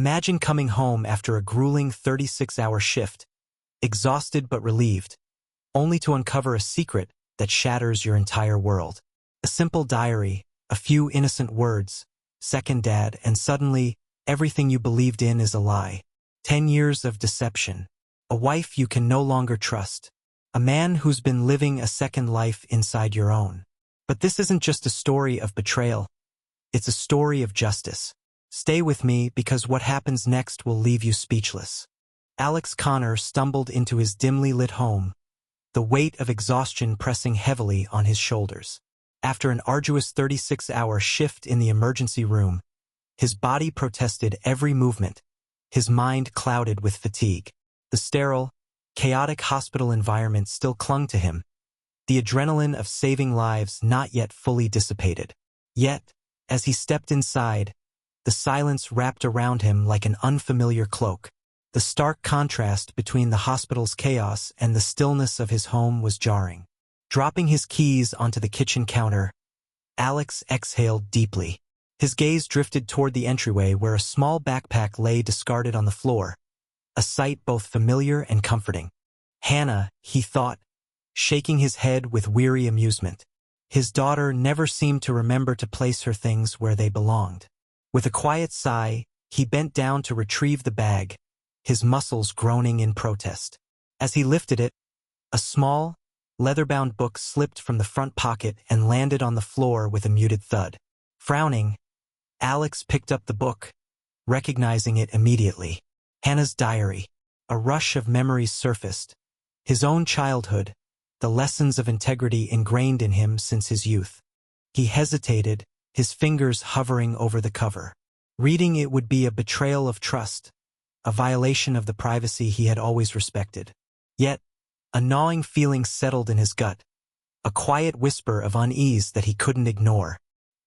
Imagine coming home after a grueling 36-hour shift, exhausted but relieved, only to uncover a secret that shatters your entire world. A simple diary, a few innocent words, second dad, and suddenly, everything you believed in is a lie. 10 years of deception. A wife you can no longer trust. A man who's been living a second life inside your own. But this isn't just a story of betrayal. It's a story of justice. Stay with me because what happens next will leave you speechless. Alex Connor stumbled into his dimly lit home, the weight of exhaustion pressing heavily on his shoulders. After an arduous 36-hour shift in the emergency room, his body protested every movement, his mind clouded with fatigue. The sterile, chaotic hospital environment still clung to him, the adrenaline of saving lives not yet fully dissipated. Yet, as he stepped inside, the silence wrapped around him like an unfamiliar cloak. The stark contrast between the hospital's chaos and the stillness of his home was jarring. Dropping his keys onto the kitchen counter, Alex exhaled deeply. His gaze drifted toward the entryway where a small backpack lay discarded on the floor, a sight both familiar and comforting. Hannah, he thought, shaking his head with weary amusement. His daughter never seemed to remember to place her things where they belonged. With a quiet sigh, he bent down to retrieve the bag, his muscles groaning in protest. As he lifted it, a small, leather-bound book slipped from the front pocket and landed on the floor with a muted thud. Frowning, Alex picked up the book, recognizing it immediately. Hannah's diary. A rush of memories surfaced. His own childhood, the lessons of integrity ingrained in him since his youth. He hesitated, his fingers hovering over the cover. Reading it would be a betrayal of trust, a violation of the privacy he had always respected. Yet, a gnawing feeling settled in his gut, a quiet whisper of unease that he couldn't ignore.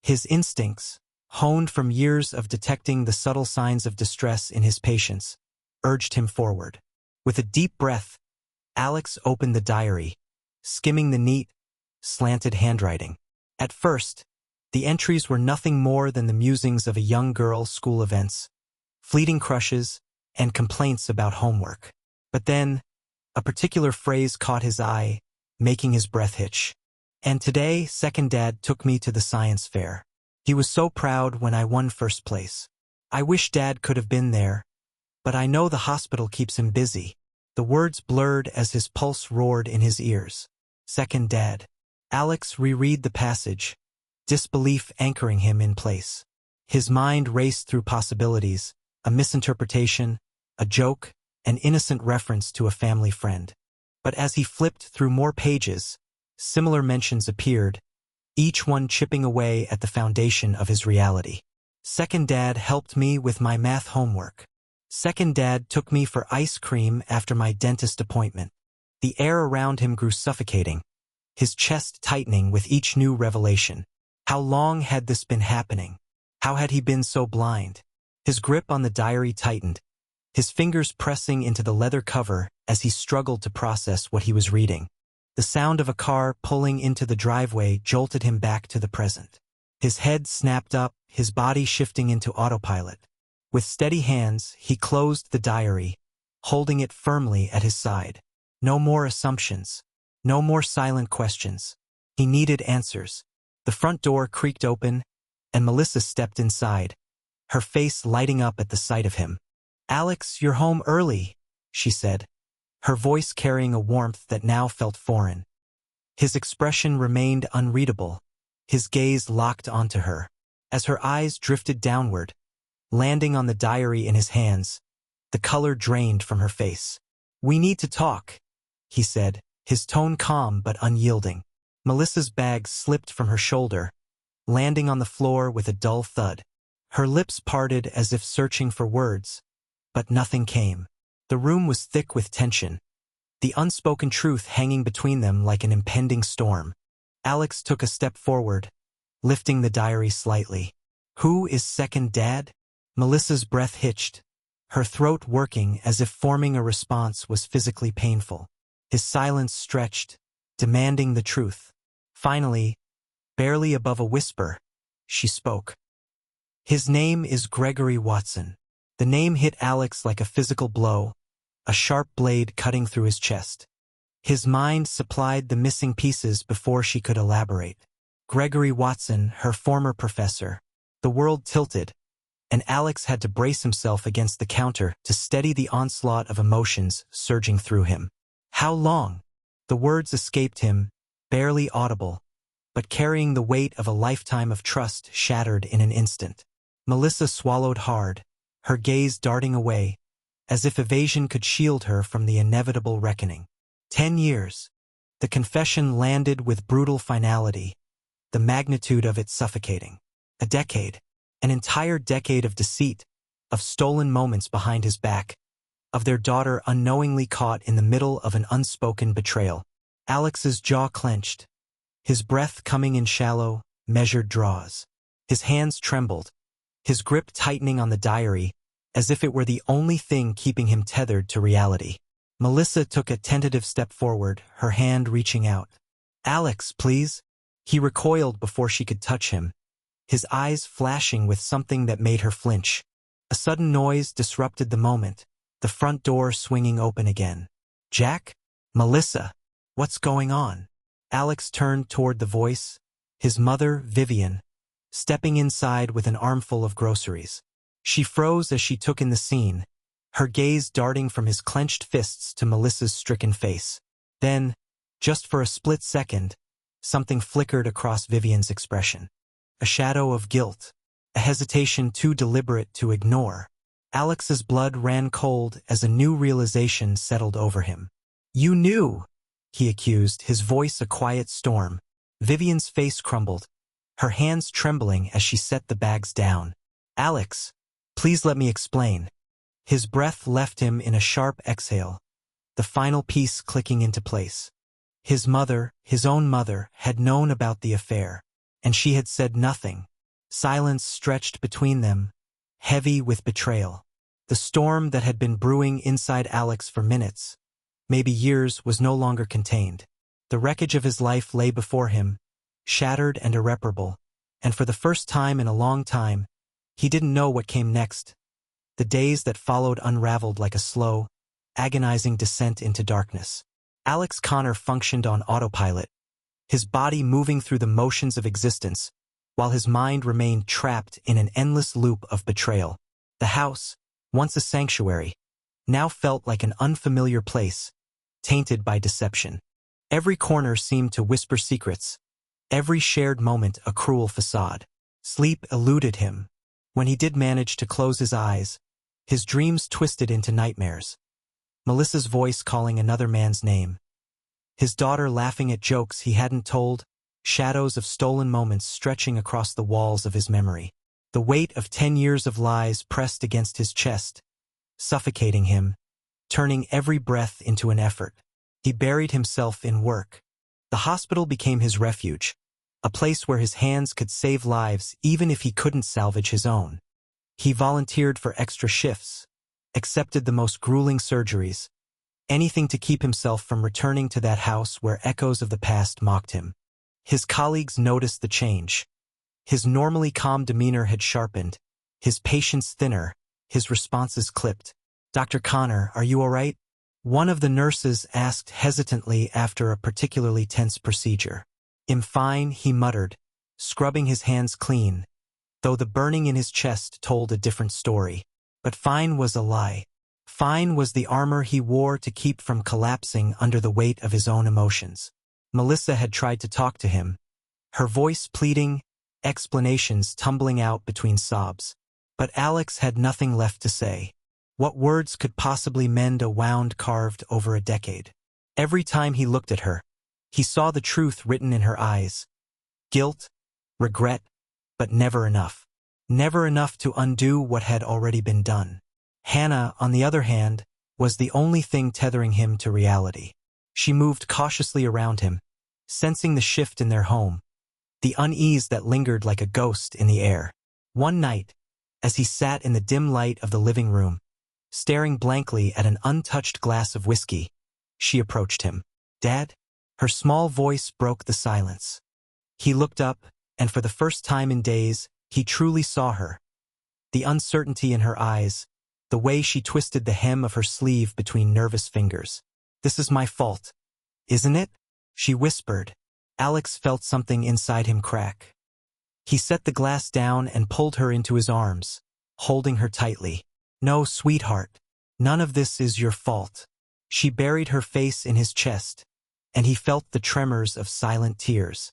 His instincts, honed from years of detecting the subtle signs of distress in his patients, urged him forward. With a deep breath, Alex opened the diary, skimming the neat, slanted handwriting. At first, the entries were nothing more than the musings of a young girl, school events, fleeting crushes, and complaints about homework. But then, a particular phrase caught his eye, making his breath hitch. And today, second dad took me to the science fair. He was so proud when I won first place. I wish dad could have been there, but I know the hospital keeps him busy. The words blurred as his pulse roared in his ears. Second dad. Alex reread the passage, disbelief anchoring him in place. His mind raced through possibilities, a misinterpretation, a joke, an innocent reference to a family friend. But as he flipped through more pages, similar mentions appeared, each one chipping away at the foundation of his reality. Second dad helped me with my math homework. Second dad took me for ice cream after my dentist appointment. The air around him grew suffocating, his chest tightening with each new revelation. How long had this been happening? How had he been so blind? His grip on the diary tightened, his fingers pressing into the leather cover as he struggled to process what he was reading. The sound of a car pulling into the driveway jolted him back to the present. His head snapped up, his body shifting into autopilot. With steady hands, he closed the diary, holding it firmly at his side. No more assumptions. No more silent questions. He needed answers. The front door creaked open, and Melissa stepped inside, her face lighting up at the sight of him. "Alex, you're home early," she said, her voice carrying a warmth that now felt foreign. His expression remained unreadable, his gaze locked onto her. As her eyes drifted downward, landing on the diary in his hands, the color drained from her face. "We need to talk," he said, his tone calm but unyielding. Melissa's bag slipped from her shoulder, landing on the floor with a dull thud. Her lips parted as if searching for words, but nothing came. The room was thick with tension, the unspoken truth hanging between them like an impending storm. Alex took a step forward, lifting the diary slightly. "Who is second dad?" Melissa's breath hitched, her throat working as if forming a response was physically painful. His silence stretched, demanding the truth. Finally, barely above a whisper, she spoke. "His name is Gregory Watson." The name hit Alex like a physical blow, a sharp blade cutting through his chest. His mind supplied the missing pieces before she could elaborate. Gregory Watson, her former professor. The world tilted, and Alex had to brace himself against the counter to steady the onslaught of emotions surging through him. How long? The words escaped him, barely audible, but carrying the weight of a lifetime of trust shattered in an instant. Melissa swallowed hard, her gaze darting away, as if evasion could shield her from the inevitable reckoning. 10 years. The confession landed with brutal finality, the magnitude of it suffocating. A decade. An entire decade of deceit, of stolen moments behind his back, of their daughter unknowingly caught in the middle of an unspoken betrayal. Alex's jaw clenched, his breath coming in shallow, measured draws. His hands trembled, his grip tightening on the diary, as if it were the only thing keeping him tethered to reality. Melissa took a tentative step forward, her hand reaching out. "Alex, please." He recoiled before she could touch him, his eyes flashing with something that made her flinch. A sudden noise disrupted the moment, the front door swinging open again. "Jack? Melissa? What's going on?" Alex turned toward the voice, his mother, Vivian, stepping inside with an armful of groceries. She froze as she took in the scene, her gaze darting from his clenched fists to Melissa's stricken face. Then, just for a split second, something flickered across Vivian's expression. A shadow of guilt, a hesitation too deliberate to ignore. Alex's blood ran cold as a new realization settled over him. "You knew," he accused, his voice a quiet storm. Vivian's face crumbled, her hands trembling as she set the bags down. "Alex, please let me explain." His breath left him in a sharp exhale, the final piece clicking into place. His mother, his own mother, had known about the affair, and she had said nothing. Silence stretched between them, heavy with betrayal. The storm that had been brewing inside Alex for minutes, maybe years, was no longer contained. The wreckage of his life lay before him, shattered and irreparable, and for the first time in a long time, he didn't know what came next. The days that followed unraveled like a slow, agonizing descent into darkness. Alex Connor functioned on autopilot, his body moving through the motions of existence, while his mind remained trapped in an endless loop of betrayal. The house, once a sanctuary, now felt like an unfamiliar place, tainted by deception. Every corner seemed to whisper secrets, every shared moment a cruel facade. Sleep eluded him. When he did manage to close his eyes, his dreams twisted into nightmares. Melissa's voice calling another man's name. His daughter laughing at jokes he hadn't told, shadows of stolen moments stretching across the walls of his memory. The weight of 10 years of lies pressed against his chest, suffocating him, turning every breath into an effort. He buried himself in work. The hospital became his refuge, a place where his hands could save lives even if he couldn't salvage his own. He volunteered for extra shifts, accepted the most grueling surgeries, anything to keep himself from returning to that house where echoes of the past mocked him. His colleagues noticed the change. His normally calm demeanor had sharpened, his patience thinner, his responses clipped. "Dr. Connor, are you all right?" One of the nurses asked hesitantly after a particularly tense procedure. "I'm fine," he muttered, scrubbing his hands clean, though the burning in his chest told a different story. But fine was a lie. Fine was the armor he wore to keep from collapsing under the weight of his own emotions. Melissa had tried to talk to him, her voice pleading, explanations tumbling out between sobs. But Alex had nothing left to say. What words could possibly mend a wound carved over a decade? Every time he looked at her, he saw the truth written in her eyes. Guilt, regret, but never enough. Never enough to undo what had already been done. Hannah, on the other hand, was the only thing tethering him to reality. She moved cautiously around him, sensing the shift in their home, the unease that lingered like a ghost in the air. One night, as he sat in the dim light of the living room, staring blankly at an untouched glass of whiskey, she approached him. "Dad?" Her small voice broke the silence. He looked up, and for the first time in days, he truly saw her. The uncertainty in her eyes, the way she twisted the hem of her sleeve between nervous fingers. "This is my fault, isn't it?" she whispered. Alex felt something inside him crack. He set the glass down and pulled her into his arms, holding her tightly. "No, sweetheart, none of this is your fault." She buried her face in his chest, and he felt the tremors of silent tears.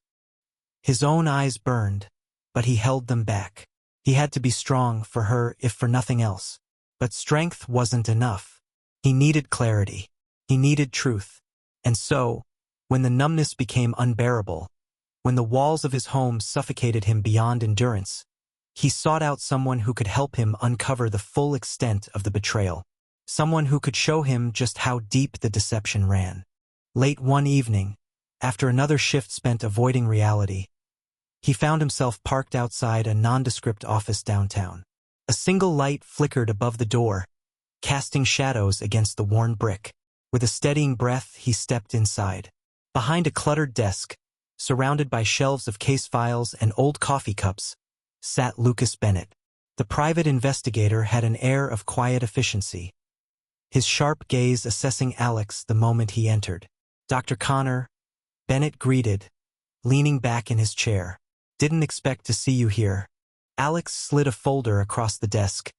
His own eyes burned, but he held them back. He had to be strong for her, if for nothing else. But strength wasn't enough. He needed clarity. He needed truth. And so, when the numbness became unbearable, when the walls of his home suffocated him beyond endurance, he sought out someone who could help him uncover the full extent of the betrayal. Someone who could show him just how deep the deception ran. Late one evening, after another shift spent avoiding reality, he found himself parked outside a nondescript office downtown. A single light flickered above the door, casting shadows against the worn brick. With a steadying breath, he stepped inside. Behind a cluttered desk, surrounded by shelves of case files and old coffee cups, sat Lucas Bennett. The private investigator had an air of quiet efficiency, his sharp gaze assessing Alex the moment he entered. "Dr. Connor," Bennett greeted, leaning back in his chair. "Didn't expect to see you here." Alex slid a folder across the desk,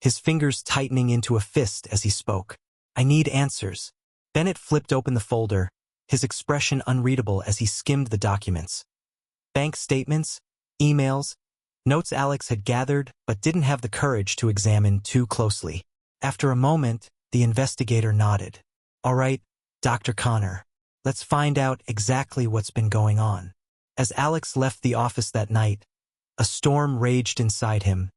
his fingers tightening into a fist as he spoke. "I need answers." Bennett flipped open the folder, his expression unreadable as he skimmed the documents. Bank statements, emails, notes Alex had gathered but didn't have the courage to examine too closely. After a moment, the investigator nodded. "All right, Dr. Connor, let's find out exactly what's been going on." As Alex left the office that night, a storm raged inside him.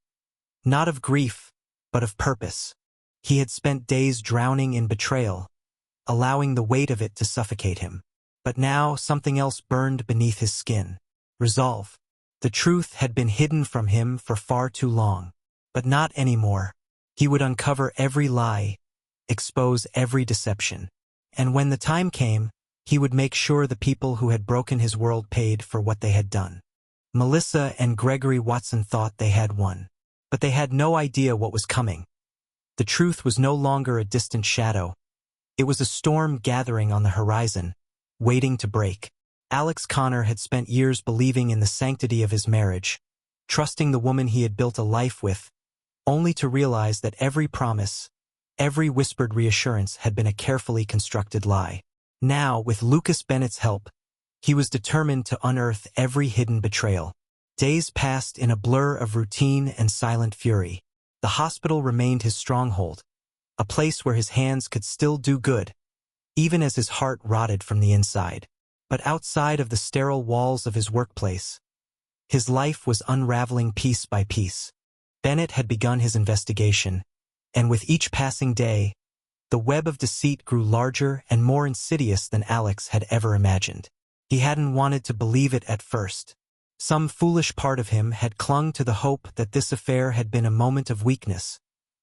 Not of grief, but of purpose. He had spent days drowning in betrayal, allowing the weight of it to suffocate him. But now something else burned beneath his skin. Resolve. The truth had been hidden from him for far too long. But not anymore. He would uncover every lie, expose every deception. And when the time came, he would make sure the people who had broken his world paid for what they had done. Melissa and Gregory Watson thought they had won. But they had no idea what was coming. The truth was no longer a distant shadow. It was a storm gathering on the horizon, waiting to break. Alex Connor had spent years believing in the sanctity of his marriage, trusting the woman he had built a life with, only to realize that every promise, every whispered reassurance had been a carefully constructed lie. Now, with Lucas Bennett's help, he was determined to unearth every hidden betrayal. Days passed in a blur of routine and silent fury. The hospital remained his stronghold, a place where his hands could still do good, even as his heart rotted from the inside. But outside of the sterile walls of his workplace, his life was unraveling piece by piece. Bennett had begun his investigation, and with each passing day, the web of deceit grew larger and more insidious than Alex had ever imagined. He hadn't wanted to believe it at first. Some foolish part of him had clung to the hope that this affair had been a moment of weakness,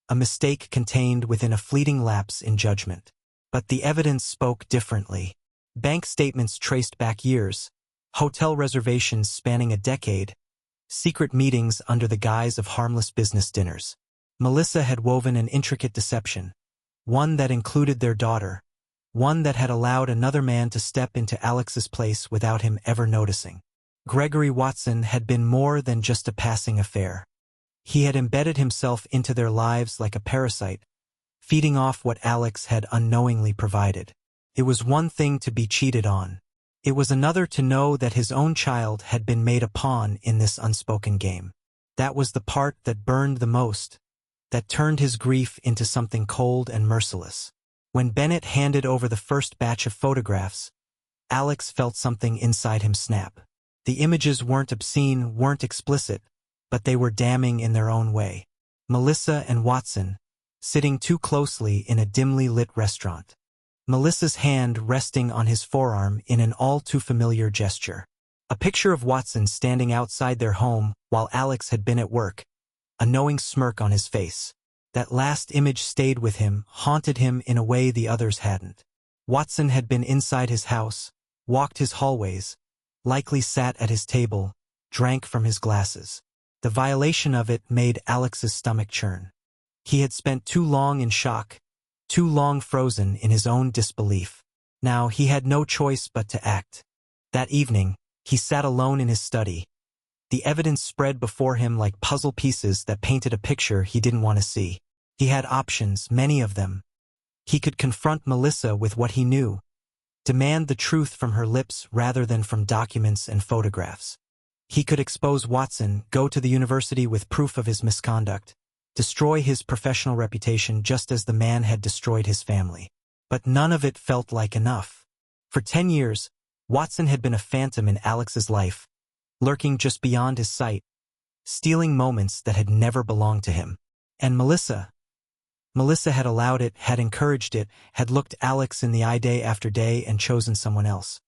a mistake contained within a fleeting lapse in judgment. But the evidence spoke differently. Bank statements traced back years, hotel reservations spanning a decade, secret meetings under the guise of harmless business dinners. Melissa had woven an intricate deception, one that included their daughter, one that had allowed another man to step into Alex's place without him ever noticing. Gregory Watson had been more than just a passing affair. He had embedded himself into their lives like a parasite, feeding off what Alex had unknowingly provided. It was one thing to be cheated on. It was another to know that his own child had been made a pawn in this unspoken game. That was the part that burned the most, that turned his grief into something cold and merciless. When Bennett handed over the first batch of photographs, Alex felt something inside him snap. The images weren't obscene, weren't explicit, but they were damning in their own way. Melissa and Watson, sitting too closely in a dimly lit restaurant. Melissa's hand resting on his forearm in an all-too-familiar gesture. A picture of Watson standing outside their home while Alex had been at work, a knowing smirk on his face. That last image stayed with him, haunted him in a way the others hadn't. Watson had been inside his house, walked his hallways, likely sat at his table, drank from his glasses. The violation of it made Alex's stomach churn. He had spent too long in shock, too long frozen in his own disbelief. Now he had no choice but to act. That evening, he sat alone in his study. The evidence spread before him like puzzle pieces that painted a picture he didn't want to see. He had options, many of them. He could confront Melissa with what he knew, demand the truth from her lips rather than from documents and photographs. He could expose Watson, go to the university with proof of his misconduct, destroy his professional reputation just as the man had destroyed his family. But none of it felt like enough. For 10 years, Watson had been a phantom in Alex's life, lurking just beyond his sight, stealing moments that had never belonged to him. And Melissa had allowed it, had encouraged it, had looked Alex in the eye day after day and chosen someone else.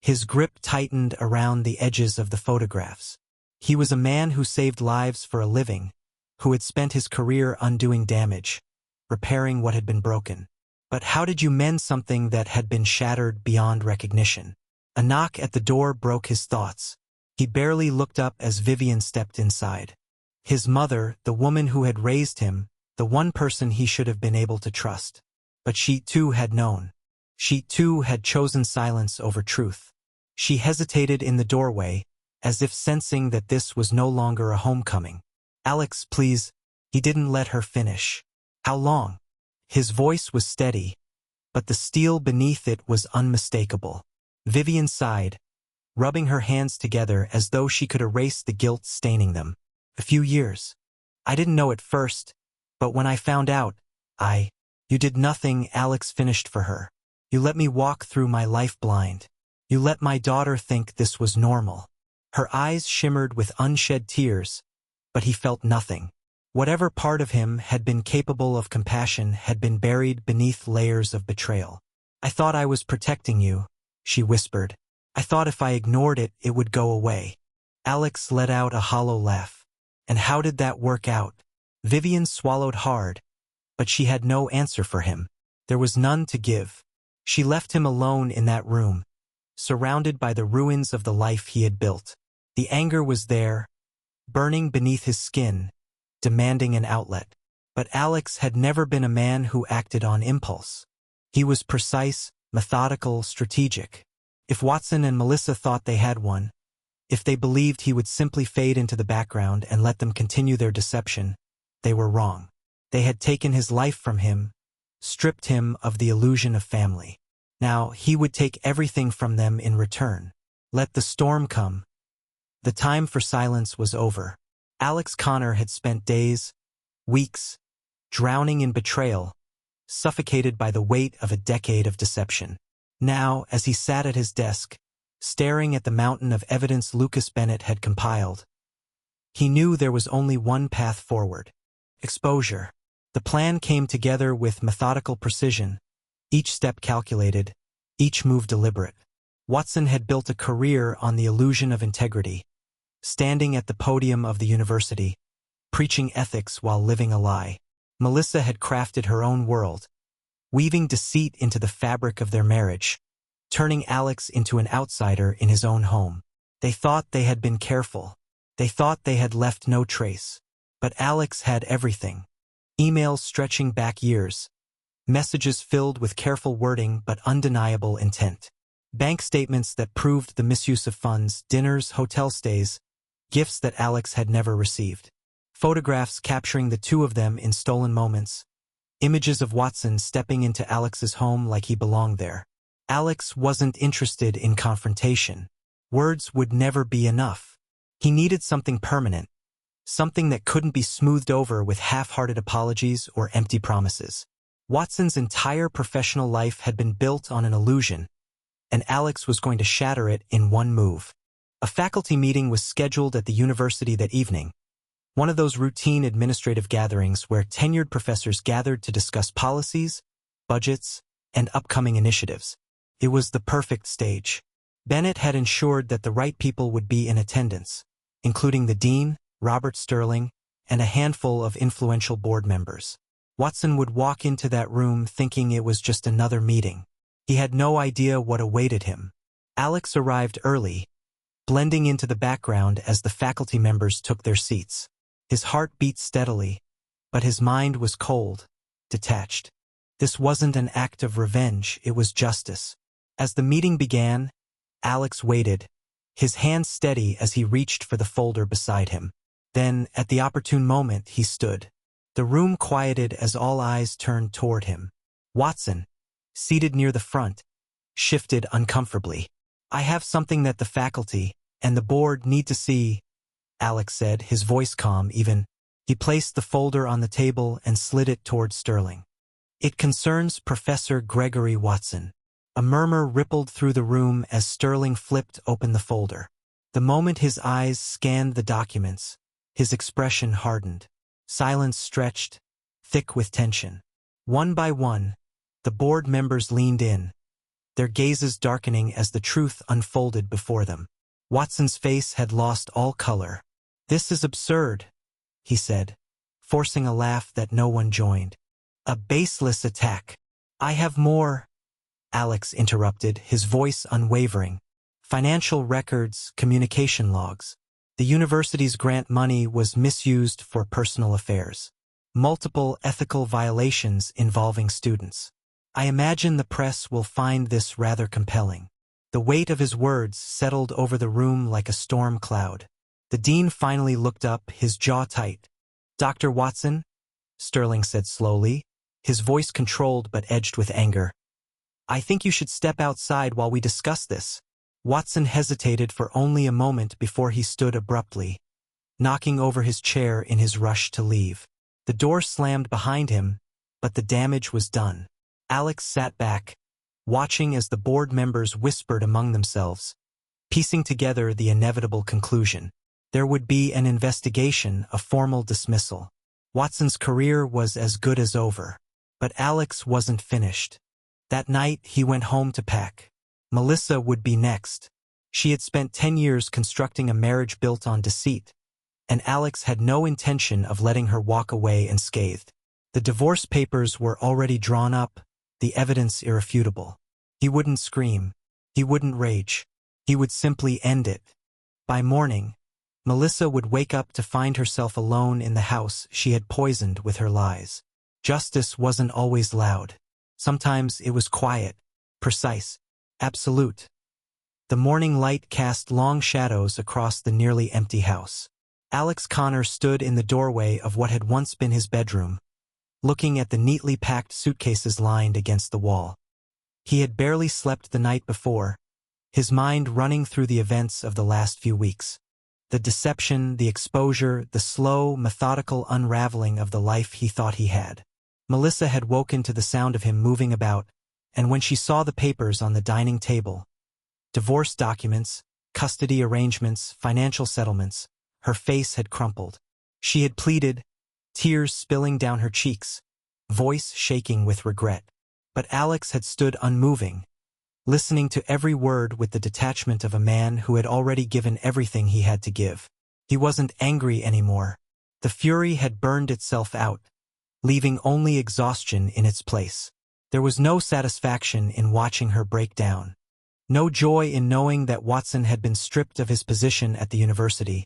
His grip tightened around the edges of the photographs. He was a man who saved lives for a living, who had spent his career undoing damage, repairing what had been broken. But how did you mend something that had been shattered beyond recognition? A knock at the door broke his thoughts. He barely looked up as Vivian stepped inside. His mother, the woman who had raised him, the one person he should have been able to trust. But she too had known. She too had chosen silence over truth. She hesitated in the doorway, as if sensing that this was no longer a homecoming. "Alex, please." He didn't let her finish. "How long?" His voice was steady, but the steel beneath it was unmistakable. Vivian sighed, rubbing her hands together as though she could erase the guilt staining them. "A few years. I didn't know at first, but when I found out, You did nothing," Alex finished for her. "You let me walk through my life blind. You let my daughter think this was normal." Her eyes shimmered with unshed tears, but he felt nothing. Whatever part of him had been capable of compassion had been buried beneath layers of betrayal. "I thought I was protecting you," she whispered. "I thought if I ignored it, it would go away." Alex let out a hollow laugh. "And how did that work out?" Vivian swallowed hard, but she had no answer for him. There was none to give. She left him alone in that room, surrounded by the ruins of the life he had built. The anger was there, burning beneath his skin, demanding an outlet. But Alex had never been a man who acted on impulse. He was precise, methodical, strategic. If Watson and Melissa thought they had one, if they believed he would simply fade into the background and let them continue their deception, they were wrong. They had taken his life from him, stripped him of the illusion of family. Now he would take everything from them in return. Let the storm come. The time for silence was over. Alex Connor had spent days, weeks, drowning in betrayal, suffocated by the weight of a decade of deception. Now, as he sat at his desk, staring at the mountain of evidence Lucas Bennett had compiled, he knew there was only one path forward: exposure. The plan came together with methodical precision, each step calculated, each move deliberate. Watson had built a career on the illusion of integrity, standing at the podium of the university, preaching ethics while living a lie. Melissa had crafted her own world, weaving deceit into the fabric of their marriage, turning Alex into an outsider in his own home. They thought they had been careful. They thought they had left no trace. But Alex had everything. Emails stretching back years, messages filled with careful wording but undeniable intent. Bank statements that proved the misuse of funds, dinners, hotel stays, gifts that Alex had never received. Photographs capturing the two of them in stolen moments. Images of Watson stepping into Alex's home like he belonged there. Alex wasn't interested in confrontation. Words would never be enough. He needed something permanent, something that couldn't be smoothed over with half-hearted apologies or empty promises. Watson's entire professional life had been built on an illusion, and Alex was going to shatter it in one move. A faculty meeting was scheduled at the university that evening, one of those routine administrative gatherings where tenured professors gathered to discuss policies, budgets, and upcoming initiatives. It was the perfect stage. Bennett had ensured that the right people would be in attendance, including the dean, Robert Sterling, and a handful of influential board members. Watson would walk into that room thinking it was just another meeting. He had no idea what awaited him. Alex arrived early, blending into the background as the faculty members took their seats. His heart beat steadily, but his mind was cold, detached. This wasn't an act of revenge, it was justice. As the meeting began, Alex waited, his hand steady as he reached for the folder beside him. Then, at the opportune moment, he stood. The room quieted as all eyes turned toward him. Watson, seated near the front, shifted uncomfortably. "I have something that the faculty and the board need to see," Alex said, his voice calm even. He placed the folder on the table and slid it toward Sterling. "It concerns Professor Gregory Watson." A murmur rippled through the room as Sterling flipped open the folder. The moment his eyes scanned the documents, his expression hardened. Silence stretched, thick with tension. One by one, the board members leaned in, their gazes darkening as the truth unfolded before them. Watson's face had lost all color. "This is absurd," he said, forcing a laugh that no one joined. "A baseless attack." "I have more," Alex interrupted, his voice unwavering. "Financial records, communication logs. The university's grant money was misused for personal affairs. Multiple ethical violations involving students. I imagine the press will find this rather compelling." The weight of his words settled over the room like a storm cloud. The dean finally looked up, his jaw tight. "Dr. Watson," Sterling said slowly, his voice controlled but edged with anger, "I think you should step outside while we discuss this." Watson hesitated for only a moment before he stood abruptly, knocking over his chair in his rush to leave. The door slammed behind him, but the damage was done. Alex sat back, watching as the board members whispered among themselves, piecing together the inevitable conclusion. There would be an investigation, a formal dismissal. Watson's career was as good as over. But Alex wasn't finished. That night, he went home to pack. Melissa would be next. She had spent 10 years constructing a marriage built on deceit, and Alex had no intention of letting her walk away unscathed. The divorce papers were already drawn up, the evidence irrefutable. He wouldn't scream. He wouldn't rage. He would simply end it. By morning, Melissa would wake up to find herself alone in the house she had poisoned with her lies. Justice wasn't always loud. Sometimes it was quiet, precise, absolute. The morning light cast long shadows across the nearly empty house. Alex Connor stood in the doorway of what had once been his bedroom, looking at the neatly packed suitcases lined against the wall. He had barely slept the night before, his mind running through the events of the last few weeks. The deception, the exposure, the slow, methodical unraveling of the life he thought he had. Melissa had woken to the sound of him moving about, and when she saw the papers on the dining table, divorce documents, custody arrangements, financial settlements, her face had crumpled. She had pleaded, tears spilling down her cheeks, voice shaking with regret. But Alex had stood unmoving, listening to every word with the detachment of a man who had already given everything he had to give. He wasn't angry anymore. The fury had burned itself out, leaving only exhaustion in its place. There was no satisfaction in watching her break down. No joy in knowing that Watson had been stripped of his position at the university,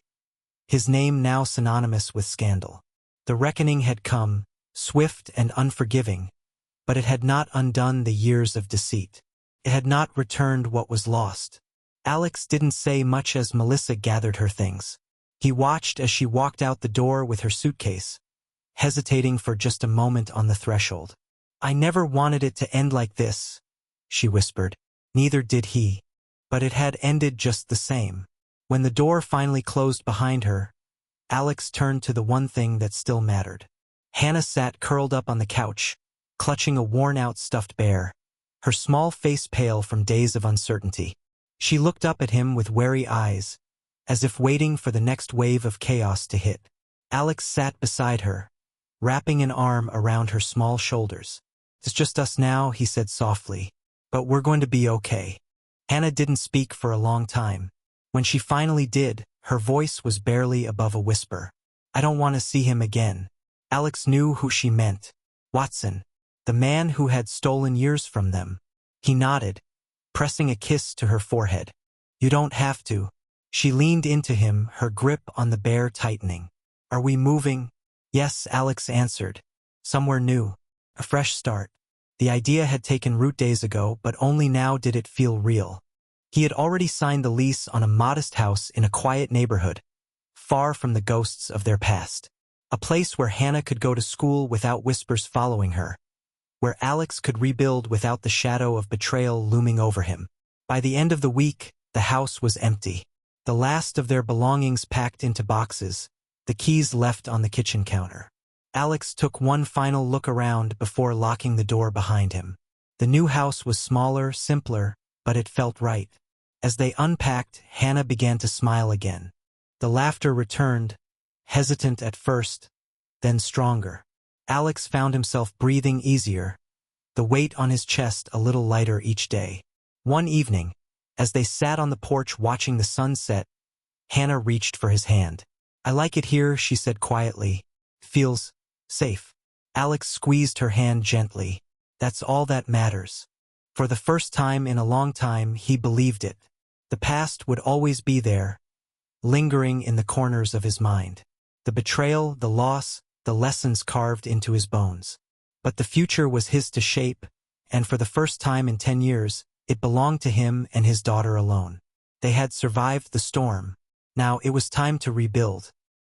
his name now synonymous with scandal. The reckoning had come, swift and unforgiving, but it had not undone the years of deceit. It had not returned what was lost. Alex didn't say much as Melissa gathered her things. He watched as she walked out the door with her suitcase, hesitating for just a moment on the threshold. "I never wanted it to end like this," she whispered. Neither did he. But it had ended just the same. When the door finally closed behind her, Alex turned to the one thing that still mattered. Hannah sat curled up on the couch, clutching a worn-out stuffed bear, her small face pale from days of uncertainty. She looked up at him with wary eyes, as if waiting for the next wave of chaos to hit. Alex sat beside her, wrapping an arm around her small shoulders. "It's just us now," he said softly, "but we're going to be okay." Hannah didn't speak for a long time. When she finally did, her voice was barely above a whisper. "I don't want to see him again." Alex knew who she meant. Watson, the man who had stolen years from them. He nodded, pressing a kiss to her forehead. "You don't have to." She leaned into him, her grip on the bear tightening. "Are we moving?" Yes, Alex answered. Somewhere new. A fresh start. The idea had taken root days ago, but only now did it feel real. He had already signed the lease on a modest house in a quiet neighborhood, far from the ghosts of their past. A place where Hannah could go to school without whispers following her, where Alex could rebuild without the shadow of betrayal looming over him. By the end of the week, the house was empty. The last of their belongings packed into boxes, the keys left on the kitchen counter. Alex took one final look around before locking the door behind him. The new house was smaller, simpler, but it felt right. As they unpacked, Hannah began to smile again. The laughter returned, hesitant at first, then stronger. Alex found himself breathing easier, the weight on his chest a little lighter each day. One evening, as they sat on the porch watching the sun set, Hannah reached for his hand. "I like it here," she said quietly. "Feels safe." Alex squeezed her hand gently. That's all that matters. For the first time in a long time, he believed it. The past would always be there, lingering in the corners of his mind. The betrayal, the loss, the lessons carved into his bones. But the future was his to shape, and for the first time in 10 years, it belonged to him and his daughter alone. They had survived the storm. Now it was time to rebuild.